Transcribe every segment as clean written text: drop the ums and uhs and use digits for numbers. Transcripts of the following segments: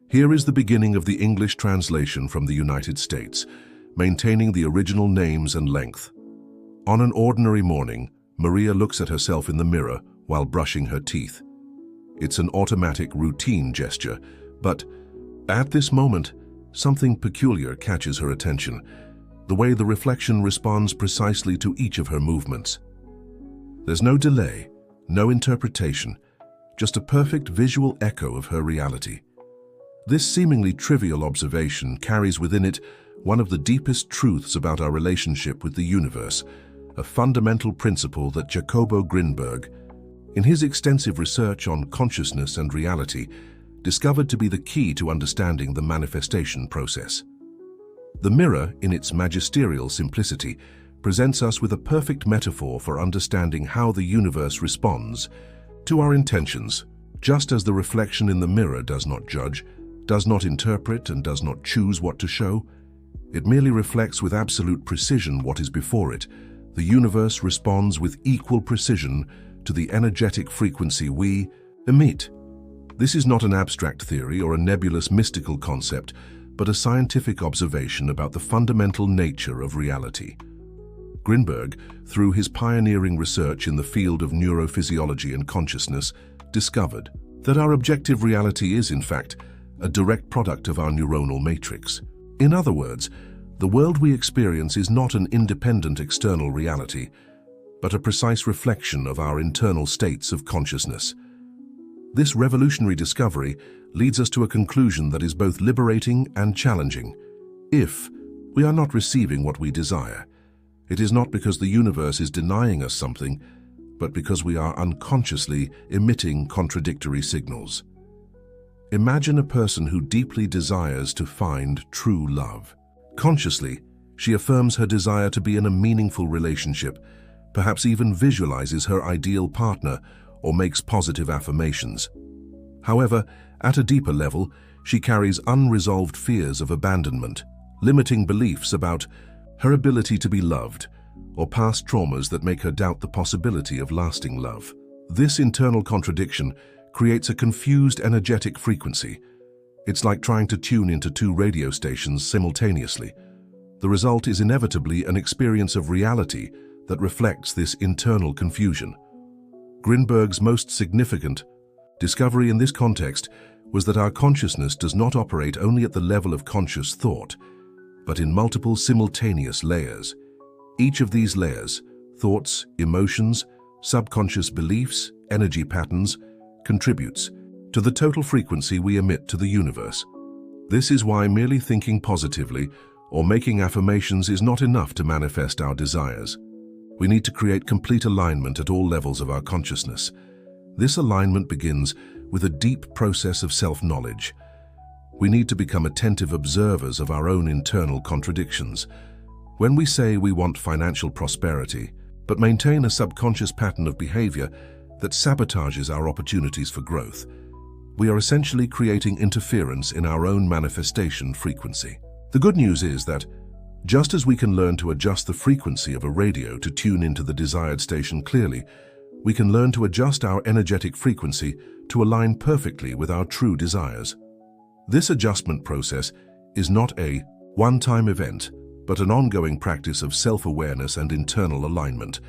Here is the beginning of the English translation from the United States, maintaining the original names and length. On an ordinary morning, Maria looks at herself in the mirror while brushing her teeth. It's an automatic routine gesture, but at this moment, something peculiar catches her attention, the way the reflection responds precisely to each of her movements. There's no delay, no interpretation, just a perfect visual echo of her reality. This seemingly trivial observation carries within it one of the deepest truths about our relationship with the universe, a fundamental principle that Jacobo Grinberg, in his extensive research on consciousness and reality, discovered to be the key to understanding the manifestation process. The mirror, in its magisterial simplicity, presents us with a perfect metaphor for understanding how the universe responds to our intentions, just as the reflection in the mirror does not judge, does not interpret, and does not choose what to show. It merely reflects with absolute precision what is before it. The universe responds with equal precision to the energetic frequency we emit. This is not an abstract theory or a nebulous mystical concept, but a scientific observation about the fundamental nature of reality. Grinberg, through his pioneering research in the field of neurophysiology and consciousness, discovered that our objective reality is, in fact, a direct product of our neuronal matrix. In other words, the world we experience is not an independent external reality, but a precise reflection of our internal states of consciousness. This revolutionary discovery leads us to a conclusion that is both liberating and challenging. If we are not receiving what we desire, it is not because the universe is denying us something, but because we are unconsciously emitting contradictory signals. Imagine a person who deeply desires to find true love. Consciously, she affirms her desire to be in a meaningful relationship, perhaps even visualizes her ideal partner or makes positive affirmations. However, at a deeper level, she carries unresolved fears of abandonment, limiting beliefs about her ability to be loved, or past traumas that make her doubt the possibility of lasting love. This internal contradiction creates a confused energetic frequency. It's like trying to tune into two radio stations simultaneously. The result is inevitably an experience of reality that reflects this internal confusion. Grinberg's most significant discovery in this context was that our consciousness does not operate only at the level of conscious thought, but in multiple simultaneous layers. Each of these layers, thoughts, emotions, subconscious beliefs, energy patterns, contributes to the total frequency we emit to the universe. This is why merely thinking positively or making affirmations is not enough to manifest our desires. We need to create complete alignment at all levels of our consciousness. This alignment begins with a deep process of self-knowledge. We need to become attentive observers of our own internal contradictions. When we say we want financial prosperity, but maintain a subconscious pattern of behavior that sabotages our opportunities for growth, we are essentially creating interference in our own manifestation frequency. The good news is that, just as we can learn to adjust the frequency of a radio to tune into the desired station clearly, we can learn to adjust our energetic frequency to align perfectly with our true desires. This adjustment process is not a one-time event, but an ongoing practice of self-awareness and internal alignment.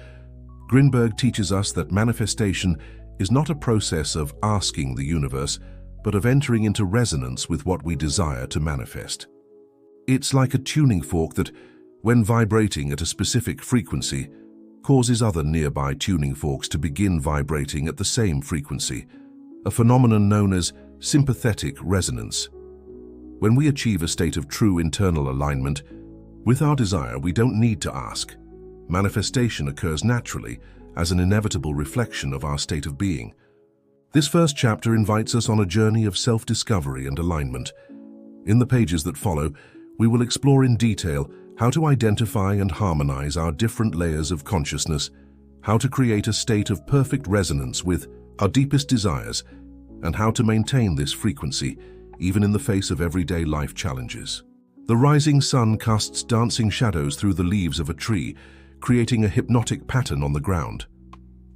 Grinberg teaches us that manifestation is not a process of asking the universe, but of entering into resonance with what we desire to manifest. It's like a tuning fork that, when vibrating at a specific frequency, causes other nearby tuning forks to begin vibrating at the same frequency, a phenomenon known as sympathetic resonance. When we achieve a state of true internal alignment with our desire, we don't need to ask. Manifestation occurs naturally as an inevitable reflection of our state of being. This first chapter invites us on a journey of self-discovery and alignment. In the pages that follow, we will explore in detail how to identify and harmonize our different layers of consciousness, how to create a state of perfect resonance with our deepest desires, and how to maintain this frequency even in the face of everyday life challenges. The rising sun casts dancing shadows through the leaves of a tree, creating a hypnotic pattern on the ground.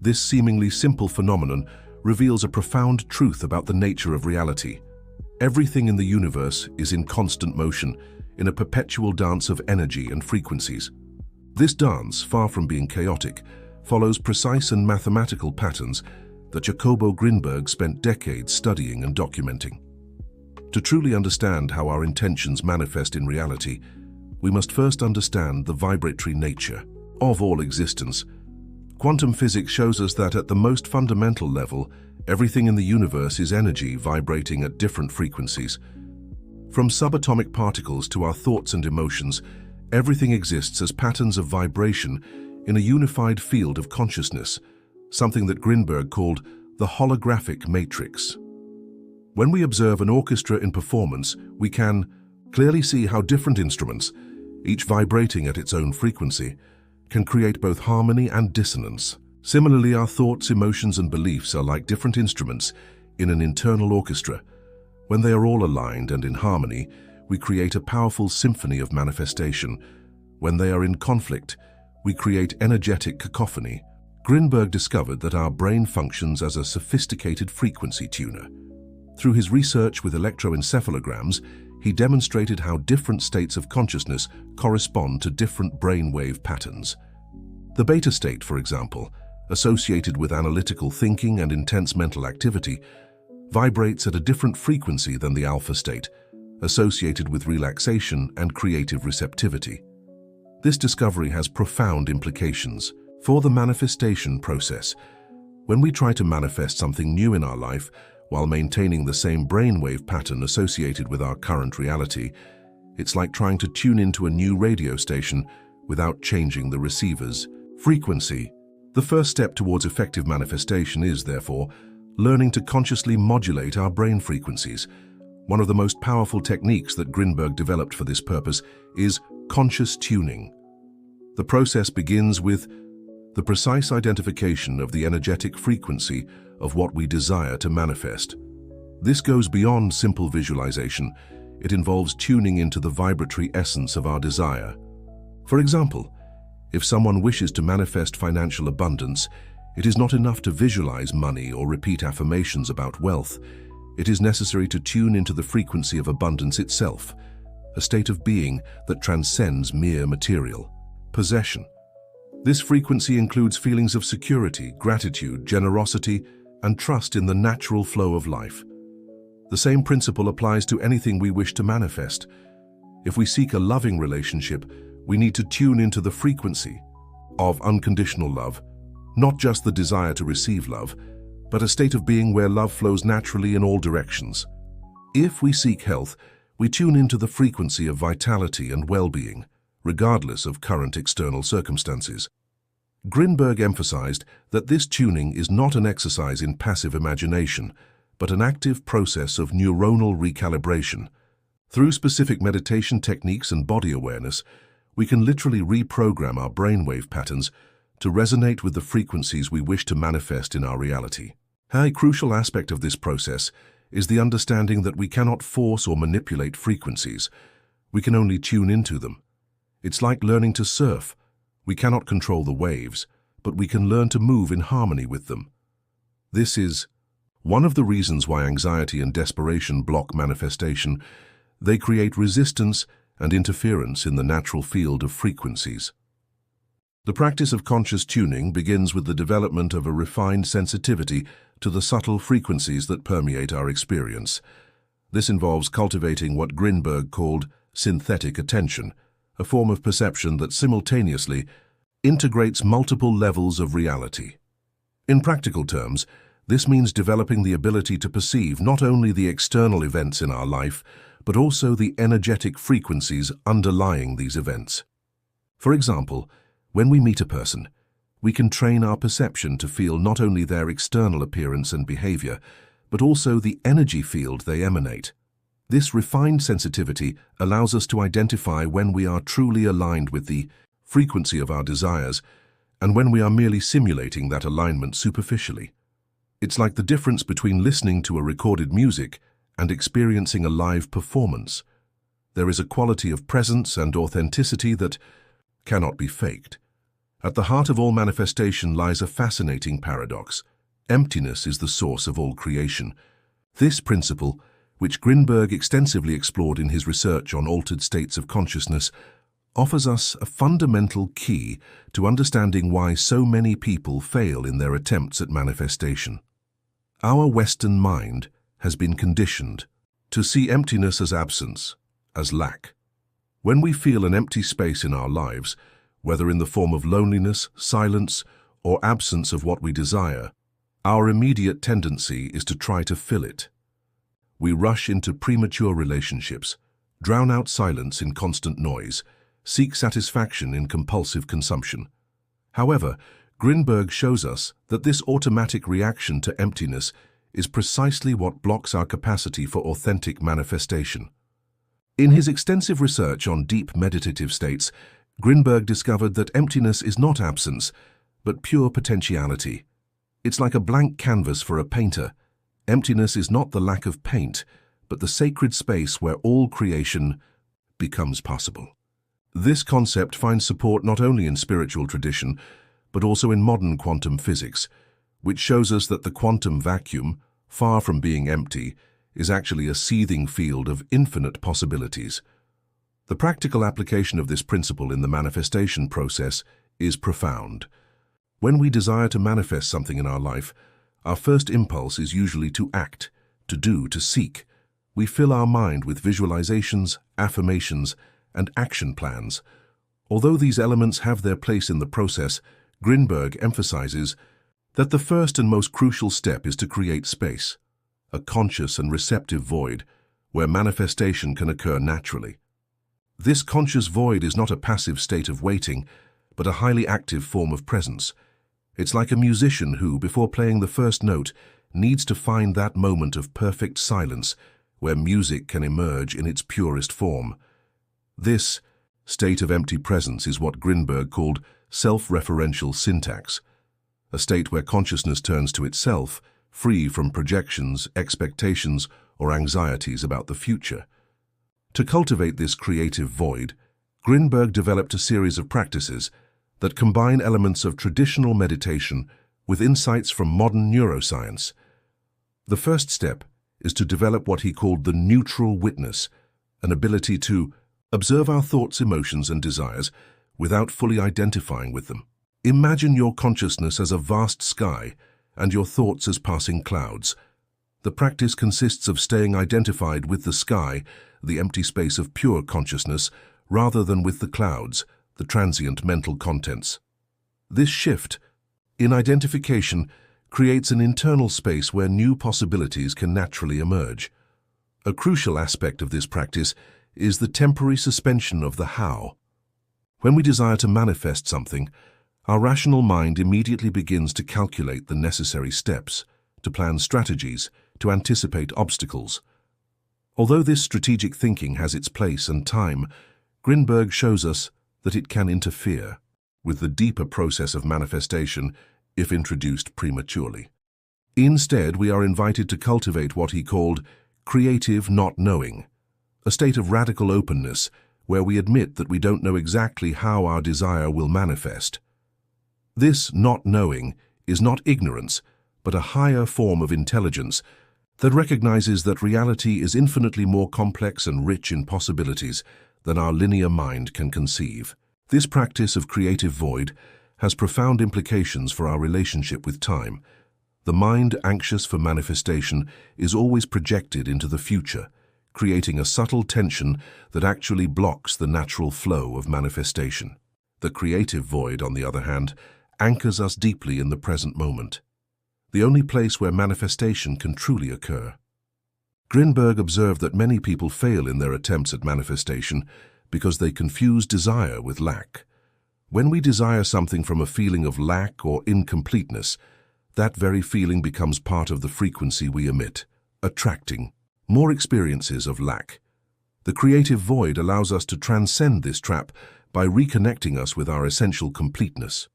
This seemingly simple phenomenon reveals a profound truth about the nature of reality. Everything in the universe is in constant motion, in a perpetual dance of energy and frequencies. This dance, far from being chaotic, follows precise and mathematical patterns that Jacobo Grinberg spent decades studying and documenting. To truly understand how our intentions manifest in reality, we must first understand the vibratory nature of all existence. Quantum physics shows us that at the most fundamental level, everything in the universe is energy vibrating at different frequencies. From subatomic particles to our thoughts and emotions, everything exists as patterns of vibration in a unified field of consciousness, something that Grinberg called the holographic matrix. When we observe an orchestra in performance, we can clearly see how different instruments, each vibrating at its own frequency, can create both harmony and dissonance. Similarly, our thoughts, emotions, and beliefs are like different instruments in an internal orchestra. When they are all aligned and in harmony, we create a powerful symphony of manifestation. When they are in conflict, we create energetic cacophony. Grinberg discovered that our brain functions as a sophisticated frequency tuner. Through his research with electroencephalograms, he demonstrated how different states of consciousness correspond to different brainwave patterns. The beta state, for example, associated with analytical thinking and intense mental activity, vibrates at a different frequency than the alpha state, associated with relaxation and creative receptivity. This discovery has profound implications for the manifestation process. When we try to manifest something new in our life while maintaining the same brainwave pattern associated with our current reality, it's like trying to tune into a new radio station without changing the receiver's frequency. The first step towards effective manifestation is, therefore, learning to consciously modulate our brain frequencies. One of the most powerful techniques that Grinberg developed for this purpose is conscious tuning. The process begins with the precise identification of the energetic frequency of what we desire to manifest. This goes beyond simple visualization. It involves tuning into the vibratory essence of our desire. For example, if someone wishes to manifest financial abundance, it is not enough to visualize money or repeat affirmations about wealth. It is necessary to tune into the frequency of abundance itself, a state of being that transcends mere material possession. This frequency includes feelings of security, gratitude, generosity, and trust in the natural flow of life. The same principle applies to anything we wish to manifest. If we seek a loving relationship, we need to tune into the frequency of unconditional love, not just the desire to receive love, but a state of being where love flows naturally in all directions. If we seek health, we tune into the frequency of vitality and well-being, regardless of current external circumstances. Grinberg emphasized that this tuning is not an exercise in passive imagination, but an active process of neuronal recalibration. Through specific meditation techniques and body awareness, we can literally reprogram our brainwave patterns to resonate with the frequencies we wish to manifest in our reality. A crucial aspect of this process is the understanding that we cannot force or manipulate frequencies. We can only tune into them. It's like learning to surf. We cannot control the waves, but we can learn to move in harmony with them. This is one of the reasons why anxiety and desperation block manifestation. They create resistance and interference in the natural field of frequencies. The practice of conscious tuning begins with the development of a refined sensitivity to the subtle frequencies that permeate our experience. This involves cultivating what Grinberg called synthetic attention, a form of perception that simultaneously integrates multiple levels of reality. In practical terms, this means developing the ability to perceive not only the external events in our life, but also the energetic frequencies underlying these events. For example, when we meet a person, we can train our perception to feel not only their external appearance and behavior, but also the energy field they emanate. This refined sensitivity allows us to identify when we are truly aligned with the frequency of our desires and when we are merely simulating that alignment superficially. It's like the difference between listening to a recorded music and experiencing a live performance. There is a quality of presence and authenticity that cannot be faked. At the heart of all manifestation lies a fascinating paradox. Emptiness is the source of all creation. This principle, which Grinberg extensively explored in his research on altered states of consciousness, offers us a fundamental key to understanding why so many people fail in their attempts at manifestation. Our Western mind has been conditioned to see emptiness as absence, as lack. When we feel an empty space in our lives, whether in the form of loneliness, silence, or absence of what we desire, our immediate tendency is to try to fill it. We rush into premature relationships, drown out silence in constant noise, seek satisfaction in compulsive consumption. However, Grinberg shows us that this automatic reaction to emptiness is precisely what blocks our capacity for authentic manifestation. In his extensive research on deep meditative states, Grinberg discovered that emptiness is not absence, but pure potentiality. It's like a blank canvas for a painter. Emptiness is not the lack of paint, but the sacred space where all creation becomes possible. This concept finds support not only in spiritual tradition, but also in modern quantum physics, which shows us that the quantum vacuum, far from being empty, is actually a seething field of infinite possibilities. The practical application of this principle in the manifestation process is profound. When we desire to manifest something in our life, our first impulse is usually to act, to do, to seek. We fill our mind with visualizations, affirmations, and action plans. Although these elements have their place in the process, Grinberg emphasizes that the first and most crucial step is to create space, a conscious and receptive void where manifestation can occur naturally. This conscious void is not a passive state of waiting, but a highly active form of presence. It's like a musician who, before playing the first note, needs to find that moment of perfect silence where music can emerge in its purest form. This state of empty presence is what Grinberg called self-referential syntax, a state where consciousness turns to itself, free from projections, expectations, or anxieties about the future. To cultivate this creative void, Grinberg developed a series of practices that combine elements of traditional meditation with insights from modern neuroscience. The first step is to develop what he called the neutral witness, an ability to observe our thoughts, emotions, and desires without fully identifying with them. Imagine your consciousness as a vast sky and your thoughts as passing clouds. The practice consists of staying identified with the sky, the empty space of pure consciousness, rather than with the clouds, the transient mental contents. This shift in identification creates an internal space where new possibilities can naturally emerge. A crucial aspect of this practice is the temporary suspension of the how. When we desire to manifest something, our rational mind immediately begins to calculate the necessary steps, to plan strategies, to anticipate obstacles. Although this strategic thinking has its place and time, Grinberg shows us that it can interfere with the deeper process of manifestation if introduced prematurely. Instead, we are invited to cultivate what he called creative not knowing, a state of radical openness where we admit that we don't know exactly how our desire will manifest. This not knowing is not ignorance, but a higher form of intelligence that recognizes that reality is infinitely more complex and rich in possibilities than our linear mind can conceive. This practice of creative void has profound implications for our relationship with time. The mind, anxious for manifestation, is always projected into the future, creating a subtle tension that actually blocks the natural flow of manifestation. The creative void, on the other hand, anchors us deeply in the present moment, the only place where manifestation can truly occur. Grinberg observed that many people fail in their attempts at manifestation because they confuse desire with lack. When we desire something from a feeling of lack or incompleteness, that very feeling becomes part of the frequency we emit, attracting more experiences of lack. The creative void allows us to transcend this trap by reconnecting us with our essential completeness.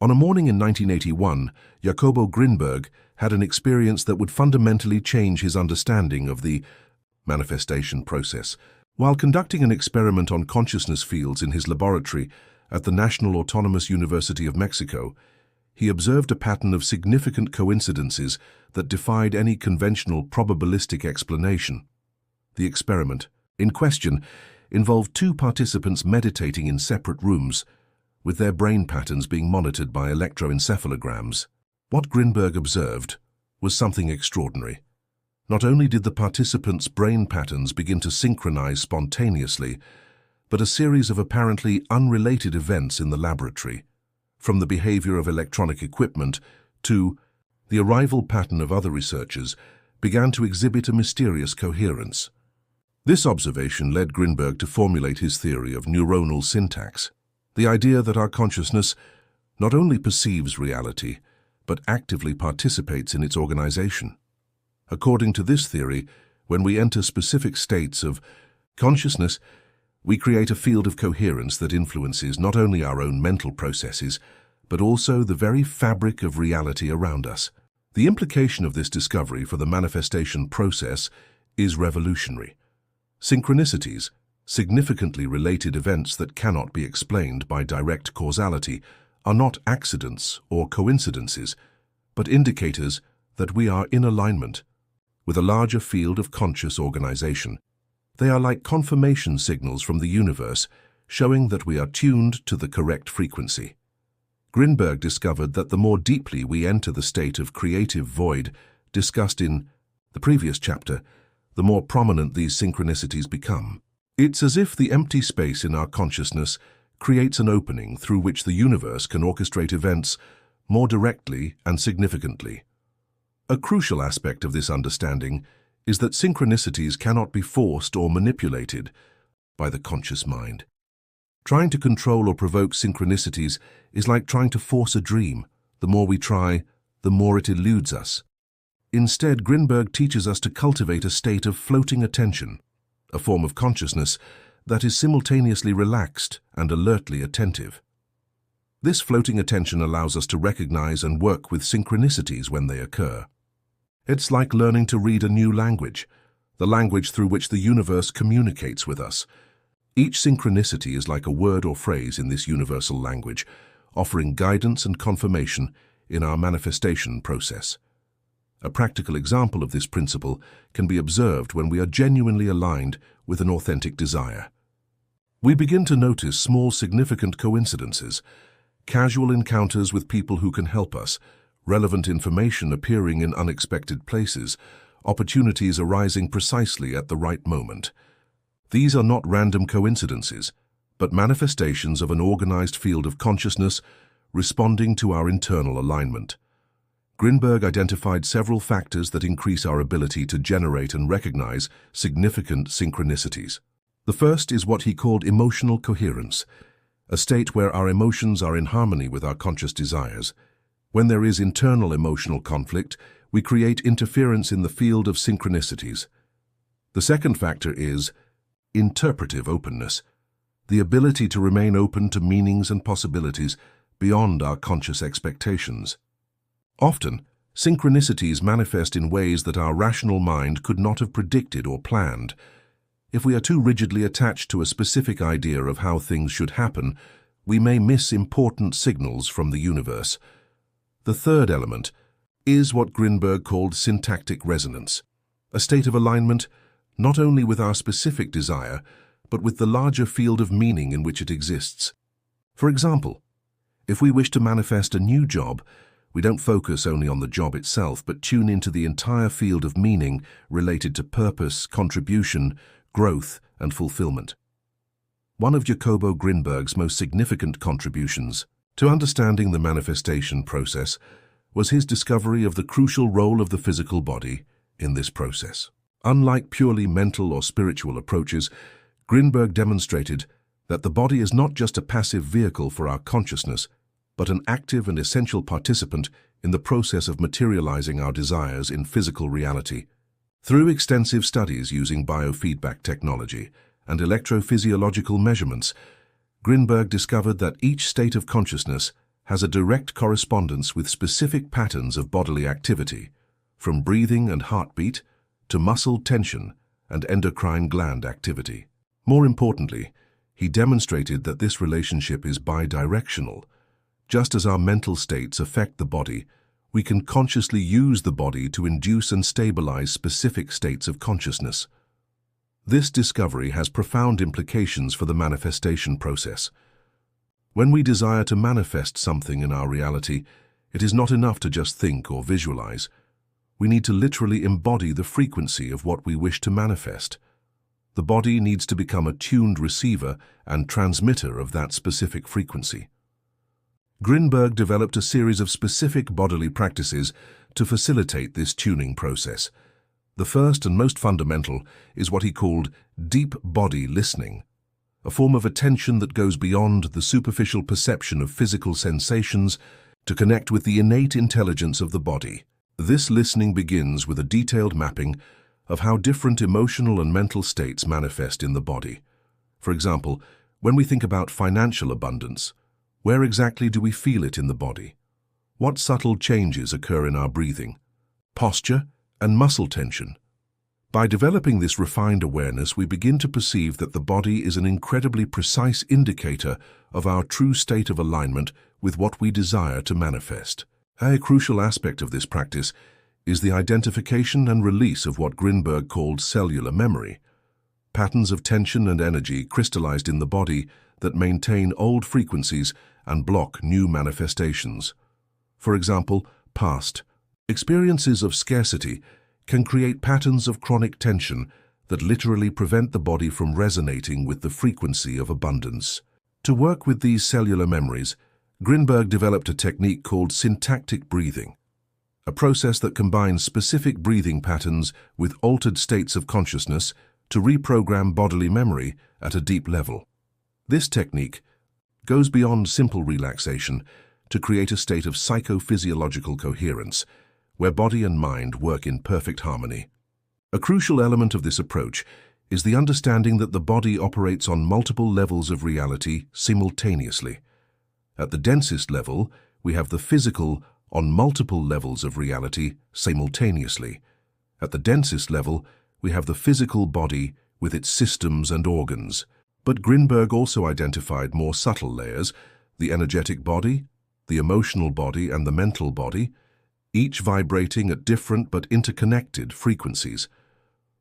On a morning in 1981, Jacobo Grinberg had an experience that would fundamentally change his understanding of the manifestation process. While conducting an experiment on consciousness fields in his laboratory at the National Autonomous University of Mexico, he observed a pattern of significant coincidences that defied any conventional probabilistic explanation. The experiment in question involved two participants meditating in separate rooms, with their brain patterns being monitored by electroencephalograms. What Grinberg observed was something extraordinary. Not only did the participants' brain patterns begin to synchronize spontaneously, but a series of apparently unrelated events in the laboratory, from the behavior of electronic equipment to the arrival pattern of other researchers, began to exhibit a mysterious coherence. This observation led Grinberg to formulate his theory of neuronal syntax, the idea that our consciousness not only perceives reality, but actively participates in its organization. According to this theory, when we enter specific states of consciousness, we create a field of coherence that influences not only our own mental processes, but also the very fabric of reality around us. The implication of this discovery for the manifestation process is revolutionary. Synchronicities, significantly related events that cannot be explained by direct causality, are not accidents or coincidences, but indicators that we are in alignment with a larger field of conscious organization. They are like confirmation signals from the universe, showing that we are tuned to the correct frequency. Grinberg discovered that the more deeply we enter the state of creative void discussed in the previous chapter, the more prominent these synchronicities become. It's as if the empty space in our consciousness creates an opening through which the universe can orchestrate events more directly and significantly. A crucial aspect of this understanding is that synchronicities cannot be forced or manipulated by the conscious mind. Trying to control or provoke synchronicities is like trying to force a dream. The more we try, the more it eludes us. Instead, Grinberg teaches us to cultivate a state of floating attention, a form of consciousness that is simultaneously relaxed and alertly attentive. This floating attention allows us to recognize and work with synchronicities when they occur. It's like learning to read a new language, the language through which the universe communicates with us. Each synchronicity is like a word or phrase in this universal language, offering guidance and confirmation in our manifestation process. A practical example of this principle can be observed when we are genuinely aligned with an authentic desire. We begin to notice small significant coincidences, casual encounters with people who can help us, relevant information appearing in unexpected places, opportunities arising precisely at the right moment. These are not random coincidences, but manifestations of an organized field of consciousness responding to our internal alignment. Grinberg identified several factors that increase our ability to generate and recognize significant synchronicities. The first is what he called emotional coherence, a state where our emotions are in harmony with our conscious desires. When there is internal emotional conflict, we create interference in the field of synchronicities. The second factor is interpretive openness, the ability to remain open to meanings and possibilities beyond our conscious expectations. Often, synchronicities manifest in ways that our rational mind could not have predicted or planned. If we are too rigidly attached to a specific idea of how things should happen, we may miss important signals from the universe. The third element is what Grinberg called syntactic resonance, a state of alignment not only with our specific desire, but with the larger field of meaning in which it exists. For example, if we wish to manifest a new job, we don't focus only on the job itself, but tune into the entire field of meaning related to purpose, contribution, growth, and fulfillment. One of Jacobo Grinberg's most significant contributions to understanding the manifestation process was his discovery of the crucial role of the physical body in this process. Unlike purely mental or spiritual approaches, Grinberg demonstrated that the body is not just a passive vehicle for our consciousness, but an active and essential participant in the process of materializing our desires in physical reality. Through extensive studies using biofeedback technology and electrophysiological measurements, Grinberg discovered that each state of consciousness has a direct correspondence with specific patterns of bodily activity, from breathing and heartbeat to muscle tension and endocrine gland activity. More importantly, he demonstrated that this relationship is bidirectional. Just as our mental states affect the body, We can consciously use the body to induce and stabilize specific states of consciousness. This discovery has profound implications for the manifestation process. When we desire to manifest something in our reality, it is not enough to just think or visualize. We need to literally embody the frequency of what we wish to manifest. The body needs to become a tuned receiver and transmitter of that specific frequency. Grinberg developed a series of specific bodily practices to facilitate this tuning process. The first and most fundamental is what he called deep body listening, a form of attention that goes beyond the superficial perception of physical sensations to connect with the innate intelligence of the body. This listening begins with a detailed mapping of how different emotional and mental states manifest in the body. For example, when we think about financial abundance, where exactly do we feel it in the body? What subtle changes occur in our breathing, posture, and muscle tension? By developing this refined awareness, we begin to perceive that the body is an incredibly precise indicator of our true state of alignment with what we desire to manifest. A crucial aspect of this practice is the identification and release of what Grinberg called cellular memory, patterns of tension and energy crystallized in the body that maintain old frequencies and block new manifestations. For example, past experiences of scarcity can create patterns of chronic tension that literally prevent the body from resonating with the frequency of abundance. To work with these cellular memories, Grinberg developed a technique called syntactic breathing, a process that combines specific breathing patterns with altered states of consciousness to reprogram bodily memory at a deep level. This technique goes beyond simple relaxation to create a state of psychophysiological coherence, where body and mind work in perfect harmony. A crucial element of this approach is the understanding that the body operates on multiple levels of reality simultaneously. At the densest level, we have the physical on multiple levels of reality simultaneously. At the densest level, we have the physical body with its systems and organs. But Grinberg also identified more subtle layers, the energetic body, the emotional body, and the mental body, each vibrating at different but interconnected frequencies.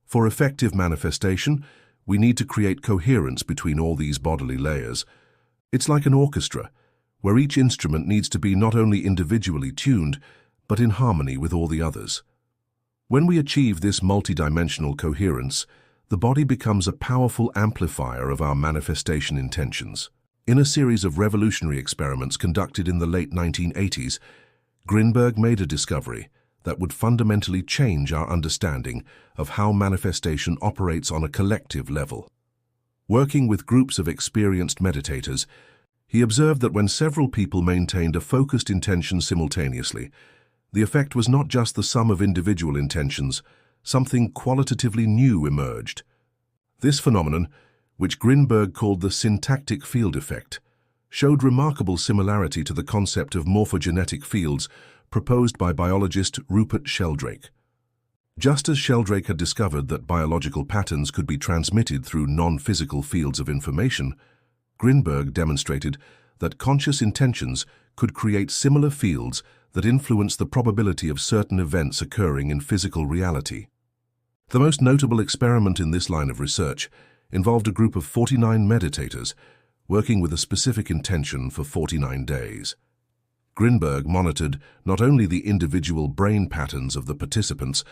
For effective manifestation, we need to create coherence between all these bodily layers. It's like an orchestra, where each instrument needs to be not only individually tuned, but in harmony with all the others. When we achieve this multidimensional coherence, the body becomes a powerful amplifier of our manifestation intentions. In a series of revolutionary experiments conducted in the late 1980s, Grinberg made a discovery that would fundamentally change our understanding of how manifestation operates on a collective level. Working with groups of experienced meditators, he observed that when several people maintained a focused intention simultaneously, the effect was not just the sum of individual intentions. Something qualitatively new emerged. This phenomenon, which Grinberg called the syntactic field effect, showed remarkable similarity to the concept of morphogenetic fields proposed by biologist Rupert Sheldrake. Just as Sheldrake had discovered that biological patterns could be transmitted through non-physical fields of information, Grinberg demonstrated that conscious intentions could create similar fields that influence the probability of certain events occurring in physical reality. The most notable experiment in this line of research involved a group of 49 meditators working with a specific intention for 49 days. Grinberg monitored not only the individual brain patterns of the participants,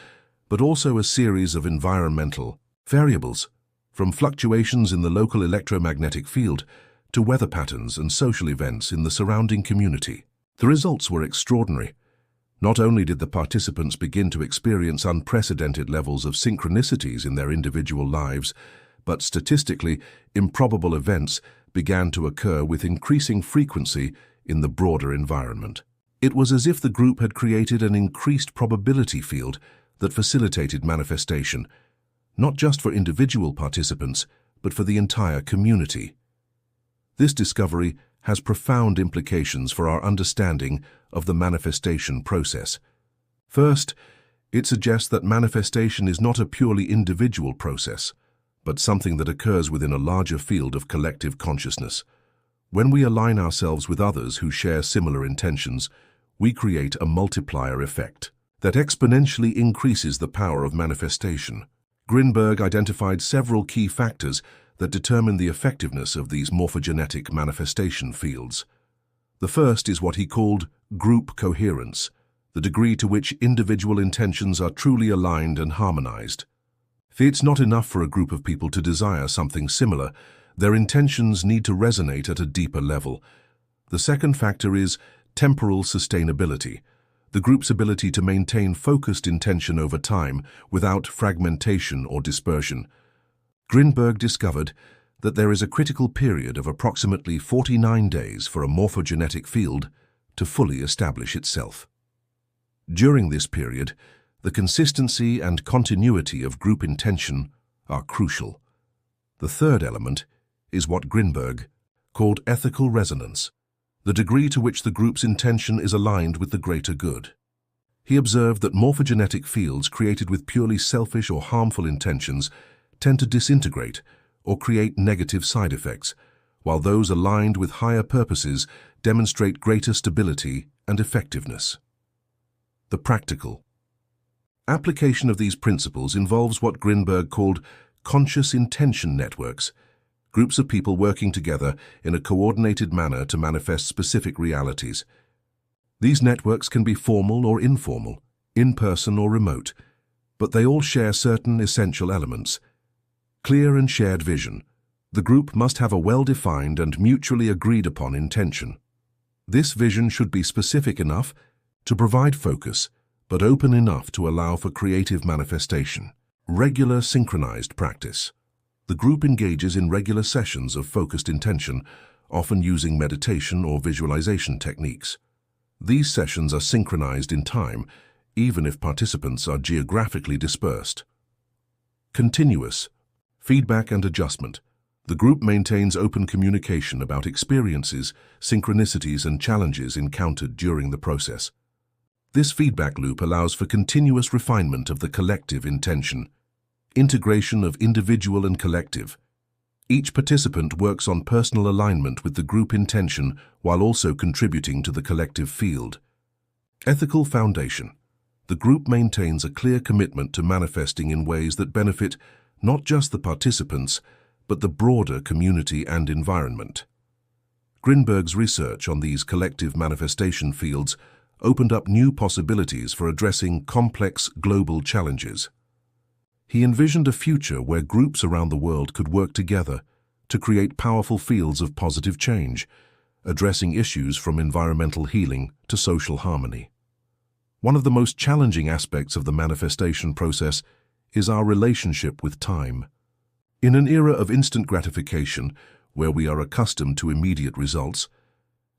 but also a series of environmental variables, from fluctuations in the local electromagnetic field to weather patterns and social events in the surrounding community. The results were extraordinary. Not only did the participants begin to experience unprecedented levels of synchronicities in their individual lives, but statistically, improbable events began to occur with increasing frequency in the broader environment. It was as if the group had created an increased probability field that facilitated manifestation, not just for individual participants, but for the entire community. This discovery has profound implications for our understanding of the manifestation process. First, it suggests that manifestation is not a purely individual process, but something that occurs within a larger field of collective consciousness. When we align ourselves with others who share similar intentions, we create a multiplier effect that exponentially increases the power of manifestation. Grinberg identified several key factors that determine the effectiveness of these morphogenetic manifestation fields. The first is what he called group coherence, the degree to which individual intentions are truly aligned and harmonized. It's not enough for a group of people to desire something similar. Their intentions need to resonate at a deeper level. The second factor is temporal sustainability, the group's ability to maintain focused intention over time without fragmentation or dispersion. Grinberg discovered that there is a critical period of approximately 49 days for a morphogenetic field to fully establish itself. During this period, the consistency and continuity of group intention are crucial. The third element is what Grinberg called ethical resonance, the degree to which the group's intention is aligned with the greater good. He observed that morphogenetic fields created with purely selfish or harmful intentions tend to disintegrate or create negative side effects, while those aligned with higher purposes demonstrate greater stability and effectiveness. The practical application of these principles involves what Grinberg called conscious intention networks, groups of people working together in a coordinated manner to manifest specific realities. These networks can be formal or informal, in-person or remote, but they all share certain essential elements. Clear and shared vision. The group must have a well-defined and mutually agreed-upon intention. This vision should be specific enough to provide focus, but open enough to allow for creative manifestation. Regular synchronized practice. The group engages in regular sessions of focused intention, often using meditation or visualization techniques. These sessions are synchronized in time, even if participants are geographically dispersed. Continuous feedback and adjustment. The group maintains open communication about experiences, synchronicities, and challenges encountered during the process. This feedback loop allows for continuous refinement of the collective intention. Integration of individual and collective. Each participant works on personal alignment with the group intention while also contributing to the collective field. Ethical foundation. The group maintains a clear commitment to manifesting in ways that benefit not just the participants, but the broader community and environment. Grinberg's research on these collective manifestation fields opened up new possibilities for addressing complex global challenges. He envisioned a future where groups around the world could work together to create powerful fields of positive change, addressing issues from environmental healing to social harmony. One of the most challenging aspects of the manifestation process is our relationship with time. In an era of instant gratification, where we are accustomed to immediate results,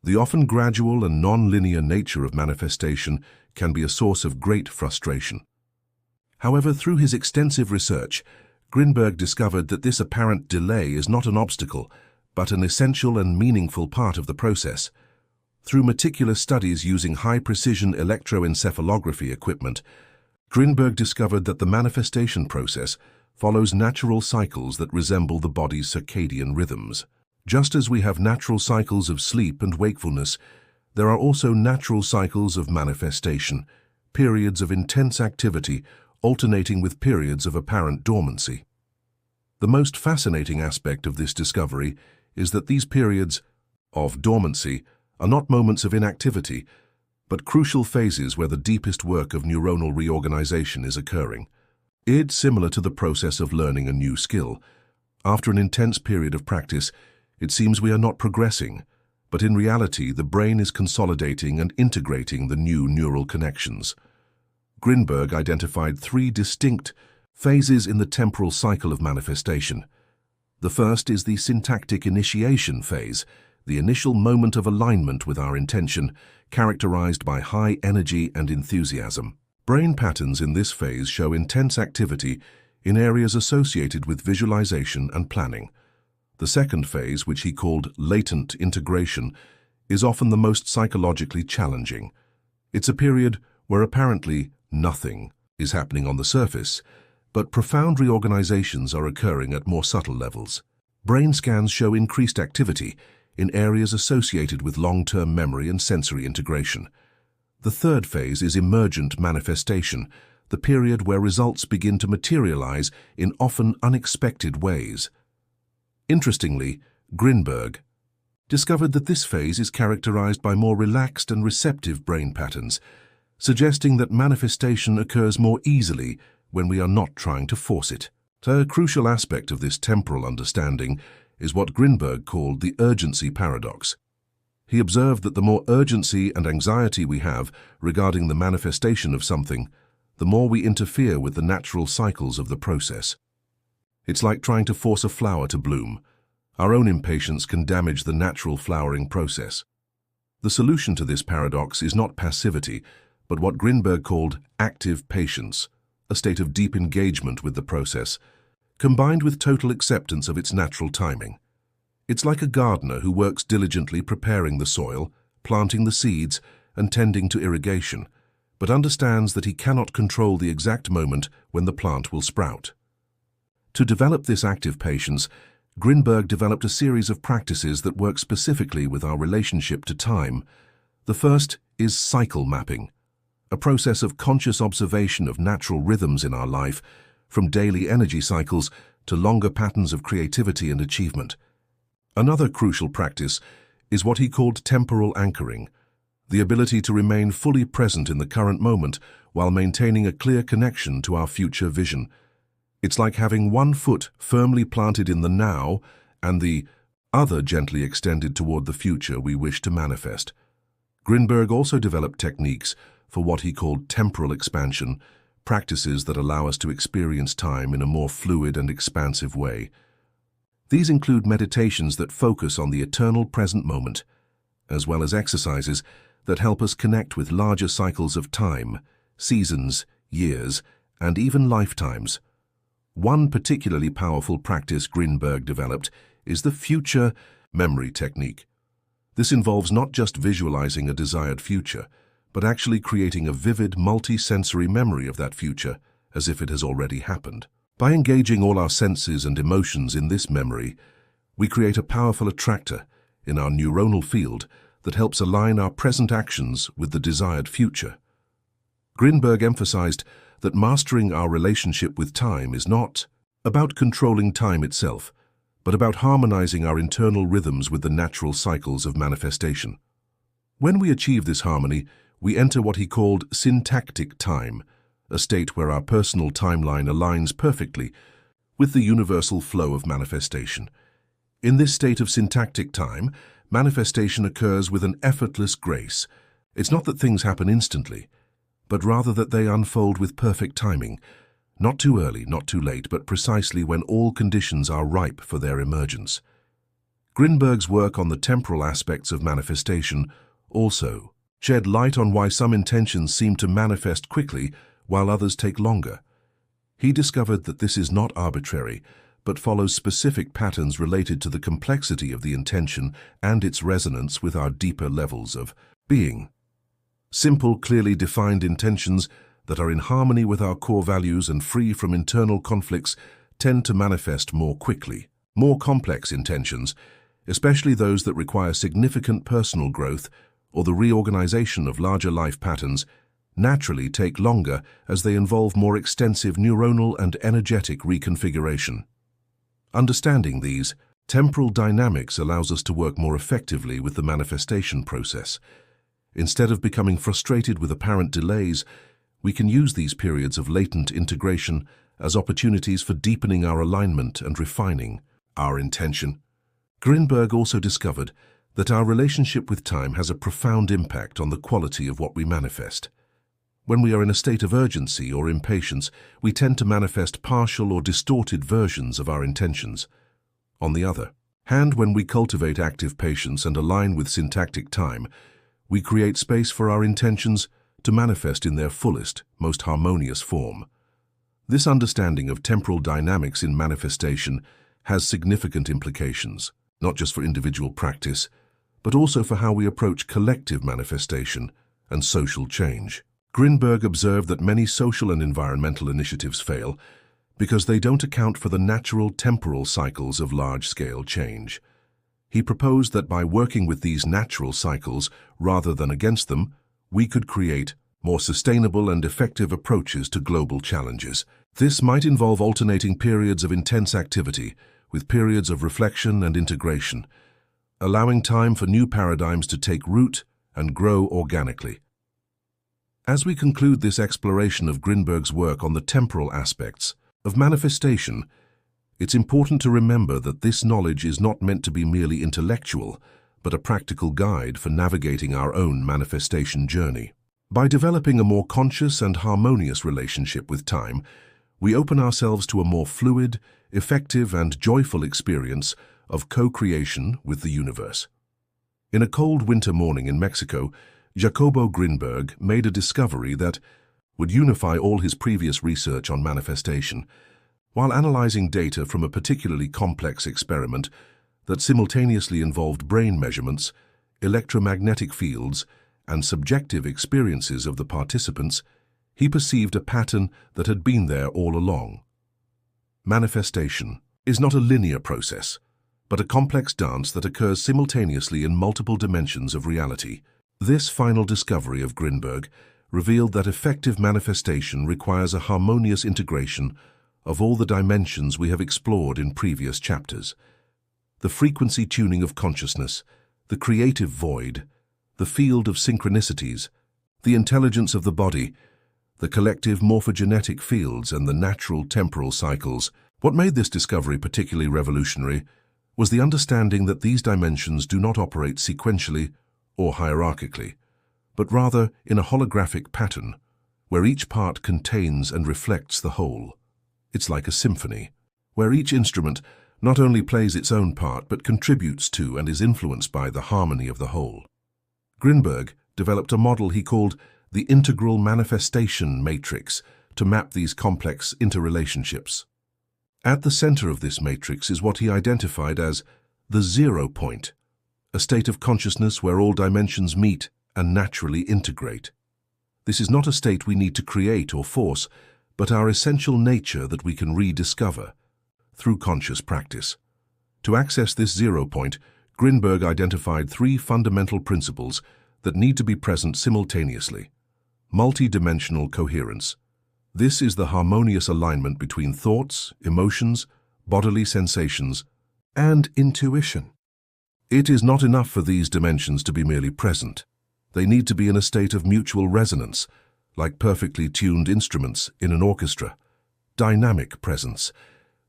the often gradual and non-linear nature of manifestation can be a source of great frustration. However, through his extensive research, Grinberg discovered that this apparent delay is not an obstacle, but an essential and meaningful part of the process. Through meticulous studies using high-precision electroencephalography equipment, Grinberg discovered that the manifestation process follows natural cycles that resemble the body's circadian rhythms. Just as we have natural cycles of sleep and wakefulness, there are also natural cycles of manifestation, periods of intense activity alternating with periods of apparent dormancy. The most fascinating aspect of this discovery is that these periods of dormancy are not moments of inactivity, but crucial phases where the deepest work of neuronal reorganization is occurring. It's similar to the process of learning a new skill. After an intense period of practice, it seems we are not progressing, but in reality, the brain is consolidating and integrating the new neural connections. Grinberg identified 3 distinct phases in the temporal cycle of manifestation. The first is the syntactic initiation phase, the initial moment of alignment with our intention, characterized by high energy and enthusiasm. Brain patterns in this phase show intense activity in areas associated with visualization and planning. The second phase, which he called latent integration, is often the most psychologically challenging. It's a period where apparently nothing is happening on the surface, but profound reorganizations are occurring at more subtle levels. Brain scans show increased activity in areas associated with long-term memory and sensory integration. The third phase is emergent manifestation, the period where results begin to materialize in often unexpected ways. Interestingly, Grinberg discovered that this phase is characterized by more relaxed and receptive brain patterns, suggesting that manifestation occurs more easily when we are not trying to force it. A crucial aspect of this temporal understanding is what Grinberg called the urgency paradox. He observed that the more urgency and anxiety we have regarding the manifestation of something, the more we interfere with the natural cycles of the process. It's like trying to force a flower to bloom. Our own impatience can damage the natural flowering process. The solution to this paradox is not passivity, but what Grinberg called active patience, a state of deep engagement with the process, combined with total acceptance of its natural timing. It's like a gardener who works diligently preparing the soil, planting the seeds, and tending to irrigation, but understands that he cannot control the exact moment when the plant will sprout. To develop this active patience, Grinberg developed a series of practices that work specifically with our relationship to time. The first is cycle mapping, a process of conscious observation of natural rhythms in our life, from daily energy cycles to longer patterns of creativity and achievement. Another crucial practice is what he called temporal anchoring, the ability to remain fully present in the current moment while maintaining a clear connection to our future vision. It's like having one foot firmly planted in the now and the other gently extended toward the future we wish to manifest. Grinberg also developed techniques for what he called temporal expansion, practices that allow us to experience time in a more fluid and expansive way. These include meditations that focus on the eternal present moment, as well as exercises that help us connect with larger cycles of time, seasons, years, and even lifetimes. One particularly powerful practice Grinberg developed is the future memory technique. This involves not just visualizing a desired future, but actually creating a vivid, multi-sensory memory of that future as if it has already happened. By engaging all our senses and emotions in this memory, we create a powerful attractor in our neuronal field that helps align our present actions with the desired future. Grinberg emphasized that mastering our relationship with time is not about controlling time itself, but about harmonizing our internal rhythms with the natural cycles of manifestation. When we achieve this harmony, we enter what he called syntactic time, a state where our personal timeline aligns perfectly with the universal flow of manifestation. In this state of syntactic time, manifestation occurs with an effortless grace. It's not that things happen instantly, but rather that they unfold with perfect timing, not too early, not too late, but precisely when all conditions are ripe for their emergence. Grinberg's work on the temporal aspects of manifestation also shed light on why some intentions seem to manifest quickly while others take longer. He discovered that this is not arbitrary, but follows specific patterns related to the complexity of the intention and its resonance with our deeper levels of being. Simple, clearly defined intentions that are in harmony with our core values and free from internal conflicts tend to manifest more quickly. More complex intentions, especially those that require significant personal growth or the reorganization of larger life patterns, naturally take longer as they involve more extensive neuronal and energetic reconfiguration. Understanding these temporal dynamics allows us to work more effectively with the manifestation process. Instead of becoming frustrated with apparent delays, we can use these periods of latent integration as opportunities for deepening our alignment and refining our intention. Grinberg also discovered that our relationship with time has a profound impact on the quality of what we manifest. When we are in a state of urgency or impatience, we tend to manifest partial or distorted versions of our intentions. On the other hand, when we cultivate active patience and align with syntactic time, we create space for our intentions to manifest in their fullest, most harmonious form. This understanding of temporal dynamics in manifestation has significant implications, not just for individual practice, but also for how we approach collective manifestation and social change. Grinberg observed that many social and environmental initiatives fail because they don't account for the natural temporal cycles of large-scale change. He proposed that by working with these natural cycles rather than against them, we could create more sustainable and effective approaches to global challenges. This might involve alternating periods of intense activity with periods of reflection and integration, allowing time for new paradigms to take root and grow organically. As we conclude this exploration of Grinberg's work on the temporal aspects of manifestation, it's important to remember that this knowledge is not meant to be merely intellectual, but a practical guide for navigating our own manifestation journey. By developing a more conscious and harmonious relationship with time, we open ourselves to a more fluid, effective, and joyful experience of co-creation with the universe. In a cold winter morning in Mexico, Jacobo Grinberg made a discovery that would unify all his previous research on manifestation. While analyzing data from a particularly complex experiment that simultaneously involved brain measurements, electromagnetic fields, and subjective experiences of the participants, he perceived a pattern that had been there all along. Manifestation is not a linear process, but a complex dance that occurs simultaneously in multiple dimensions of reality. This final discovery of Grinberg revealed that effective manifestation requires a harmonious integration of all the dimensions we have explored in previous chapters. The frequency tuning of consciousness, the creative void, the field of synchronicities, the intelligence of the body, the collective morphogenetic fields, and the natural temporal cycles. What made this discovery particularly revolutionary was the understanding that these dimensions do not operate sequentially or hierarchically, but rather in a holographic pattern where each part contains and reflects the whole. It's like a symphony, where each instrument not only plays its own part but contributes to and is influenced by the harmony of the whole. Grinberg developed a model he called the integral manifestation matrix to map these complex interrelationships. At the center of this matrix is what he identified as the 0 point, a state of consciousness where all dimensions meet and naturally integrate. This is not a state we need to create or force, but our essential nature that we can rediscover through conscious practice. To access this 0 point, Grinberg identified 3 fundamental principles that need to be present simultaneously. Multi-dimensional coherence. This is the harmonious alignment between thoughts, emotions, bodily sensations, and intuition. It is not enough for these dimensions to be merely present. They need to be in a state of mutual resonance, like perfectly tuned instruments in an orchestra. Dynamic presence.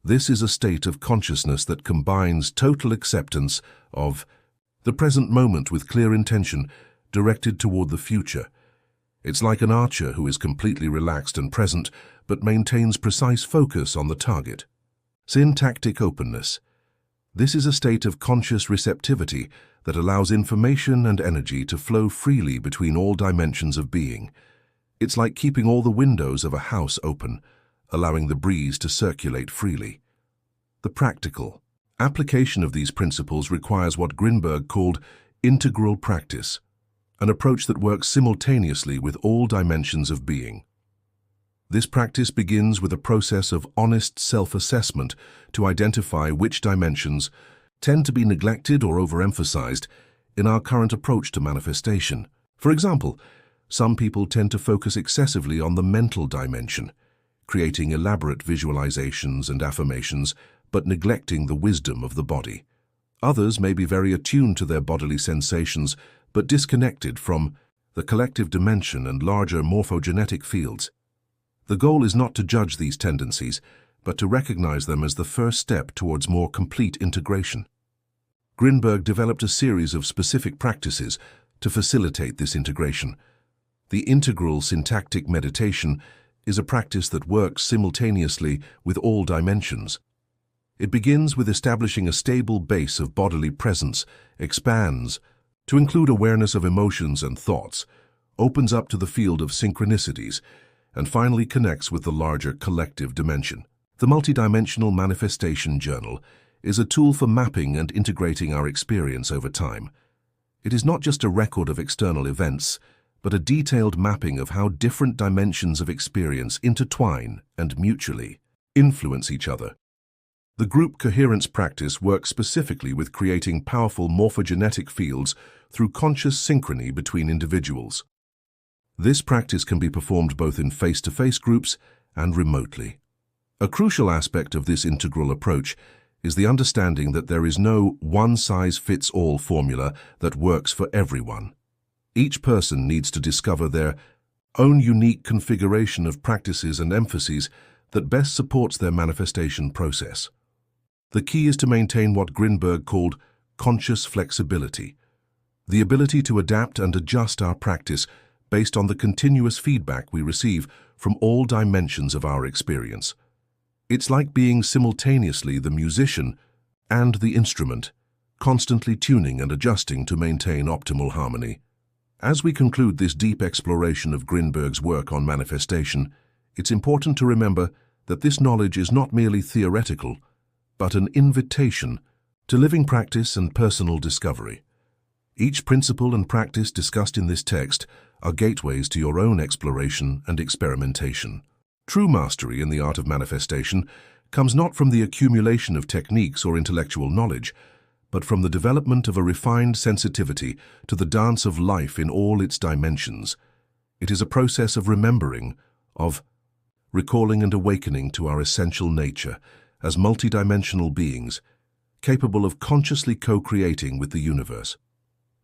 This is a state of consciousness that combines total acceptance of the present moment with clear intention directed toward the future. It's like an archer who is completely relaxed and present, but maintains precise focus on the target. Syntactic openness. This is a state of conscious receptivity that allows information and energy to flow freely between all dimensions of being. It's like keeping all the windows of a house open, allowing the breeze to circulate freely. The practical application of these principles requires what Grinberg called integral practice, an approach that works simultaneously with all dimensions of being. This practice begins with a process of honest self-assessment to identify which dimensions tend to be neglected or overemphasized in our current approach to manifestation. For example, some people tend to focus excessively on the mental dimension, creating elaborate visualizations and affirmations, but neglecting the wisdom of the body. Others may be very attuned to their bodily sensations, but disconnected from the collective dimension and larger morphogenetic fields. The goal is not to judge these tendencies, but to recognize them as the first step towards more complete integration. Grinberg developed a series of specific practices to facilitate this integration. The integral syntactic meditation is a practice that works simultaneously with all dimensions. It begins with establishing a stable base of bodily presence, expands to include awareness of emotions and thoughts, opens up to the field of synchronicities, and finally connects with the larger collective dimension. The Multidimensional Manifestation Journal is a tool for mapping and integrating our experience over time. It is not just a record of external events, but a detailed mapping of how different dimensions of experience intertwine and mutually influence each other. The group coherence practice works specifically with creating powerful morphogenetic fields through conscious synchrony between individuals. This practice can be performed both in face-to-face groups and remotely. A crucial aspect of this integral approach is the understanding that there is no one-size-fits-all formula that works for everyone. Each person needs to discover their own unique configuration of practices and emphases that best supports their manifestation process. The key is to maintain what Grinberg called conscious flexibility, the ability to adapt and adjust our practice based on the continuous feedback we receive from all dimensions of our experience. It's like being simultaneously the musician and the instrument, constantly tuning and adjusting to maintain optimal harmony. As we conclude this deep exploration of Grinberg's work on manifestation, it's important to remember that this knowledge is not merely theoretical, but an invitation to living practice and personal discovery. Each principle and practice discussed in this text are gateways to your own exploration and experimentation. True mastery in the art of manifestation comes not from the accumulation of techniques or intellectual knowledge, but from the development of a refined sensitivity to the dance of life in all its dimensions. It is a process of remembering, of recalling and awakening to our essential nature as multidimensional beings, capable of consciously co-creating with the universe.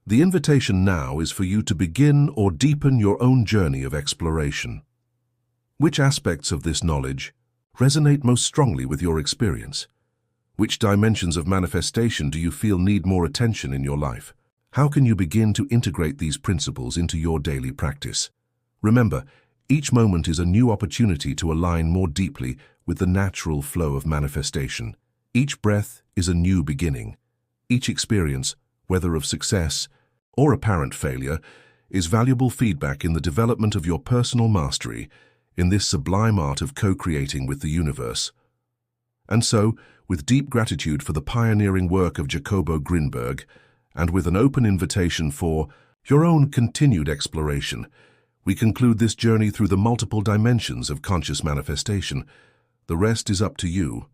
The invitation now is for you to begin or deepen your own journey of exploration. Which aspects of this knowledge resonate most strongly with your experience? Which dimensions of manifestation do you feel need more attention in your life? How can you begin to integrate these principles into your daily practice? Remember, each moment is a new opportunity to align more deeply with the natural flow of manifestation. Each breath is a new beginning. Each experience, whether of success or apparent failure, is valuable feedback in the development of your personal mastery in this sublime art of co-creating with the universe. And so, with deep gratitude for the pioneering work of Jacobo Grinberg, and with an open invitation for your own continued exploration, we conclude this journey through the multiple dimensions of conscious manifestation. The rest is up to you.